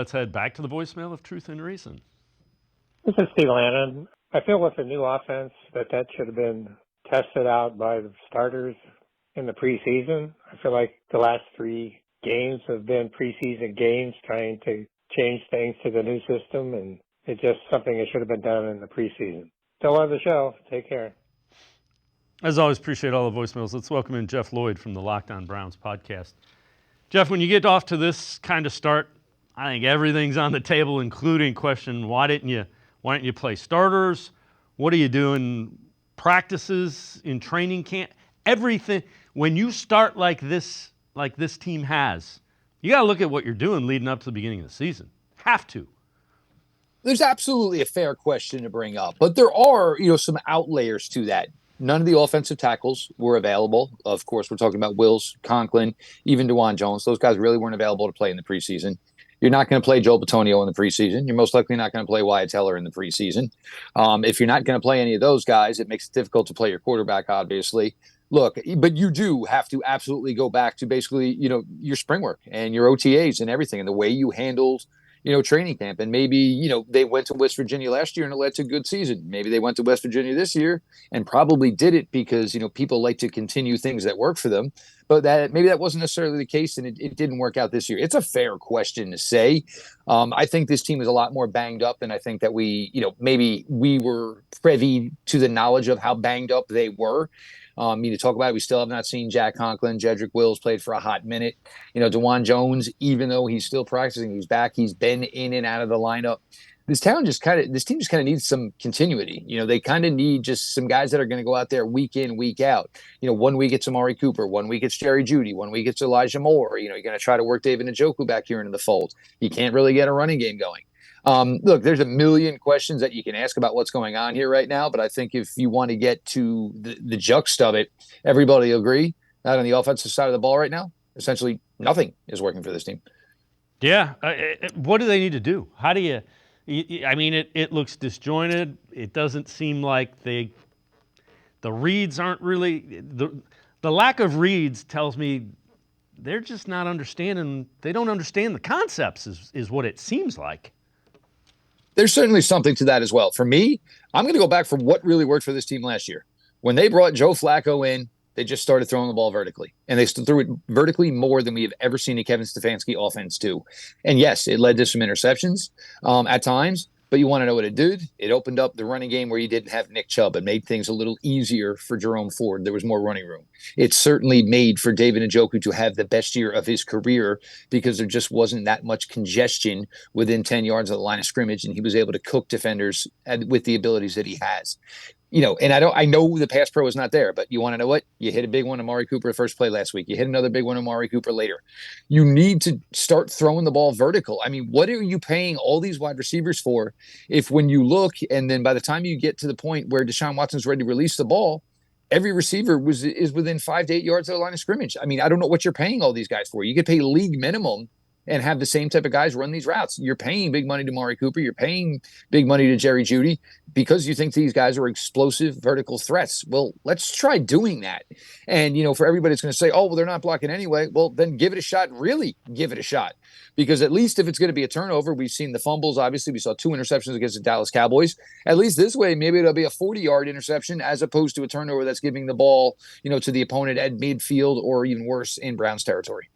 Let's head back to the voicemail of Truth and Reason. This is Steve Lannon. I feel with the new offense that should have been tested out by the starters in the preseason. I feel like the last 3 games have been preseason games trying to change things to the new system, and it's just something that should have been done in the preseason. Still love the show. Take care. As always, appreciate all the voicemails. Let's welcome in Jeff Lloyd from the Locked On Browns podcast. Jeff, when you get off to this kind of start, I think everything's on the table, including question, why didn't you play starters? What are you doing? Practices in training camp? Everything. When you start like this team has, you got to look at what you're doing leading up to the beginning of the season. Have to. There's absolutely a fair question to bring up, but there are, some outliers to that. None of the offensive tackles were available. Of course, we're talking about Wills, Conklin, even DeJuan Jones. Those guys really weren't available to play in the preseason. You're not going to play Joel Bitonio in the preseason. You're most likely not going to play Wyatt Teller in the preseason. If you're not going to play any of those guys, it makes it difficult to play your quarterback, obviously. Look, but you do have to absolutely go back to basically, your spring work and your OTAs and everything and the way you handled, training camp. And maybe, they went to West Virginia last year and it led to a good season. Maybe they went to West Virginia this year and probably did it because, people like to continue things that work for them. But maybe that wasn't necessarily the case and it didn't work out this year. It's a fair question to say. I think this team is a lot more banged up, and I think that maybe we were privy to the knowledge of how banged up they were. To talk about it, we still have not seen Jack Conklin. Jedrick Wills played for a hot minute. DeJuan Jones, even though he's still practicing, he's back. He's been in and out of the lineup. This team just kind of needs some continuity. They kind of need just some guys that are going to go out there week in, week out. 1 week it's Amari Cooper, 1 week it's Jerry Jeudy, 1 week it's Elijah Moore. You're going to try to work David Njoku back here into the fold. You can't really get a running game going. Look, there's a million questions that you can ask about what's going on here right now, but I think if you want to get to the jux of it, everybody will agree that on the offensive side of the ball right now, essentially nothing is working for this team. Yeah. What do they need to do? How do you it looks disjointed. It doesn't seem like the reads aren't really the lack of reads tells me they're just not understanding. They don't understand the concepts is what it seems like. There's certainly something to that as well. For me, I'm going to go back from what really worked for this team last year. When they brought Joe Flacco in, they just started throwing the ball vertically. And they threw it vertically more than we have ever seen a Kevin Stefanski offense do. And yes, it led to some interceptions at times. But you want to know what it did? It opened up the running game where you didn't have Nick Chubb. It made things a little easier for Jerome Ford. There was more running room. It certainly made for David Njoku to have the best year of his career because there just wasn't that much congestion within 10 yards of the line of scrimmage, and he was able to cook defenders with the abilities that he has. And I know the pass pro is not there, but you want to know what? You hit a big one, Amari Cooper, first play last week. You hit another big one, Amari Cooper, later. You need to start throwing the ball vertical. I mean, what are you paying all these wide receivers for if when you look and then by the time you get to the point where Deshaun Watson's ready to release the ball, every receiver is within 5 to 8 yards of the line of scrimmage? I mean, I don't know what you're paying all these guys for. You could pay league minimum and have the same type of guys run these routes. You're paying big money to Amari Cooper. You're paying big money to Jerry Jeudy because you think these guys are explosive vertical threats. Well, let's try doing that. And, for everybody that's going to say, oh, well, they're not blocking anyway. Well, then give it a shot. Really give it a shot. Because at least if it's going to be a turnover, we've seen the fumbles. Obviously, we saw 2 interceptions against the Dallas Cowboys. At least this way, maybe it'll be a 40-yard interception as opposed to a turnover that's giving the ball, to the opponent at midfield or even worse in Browns territory.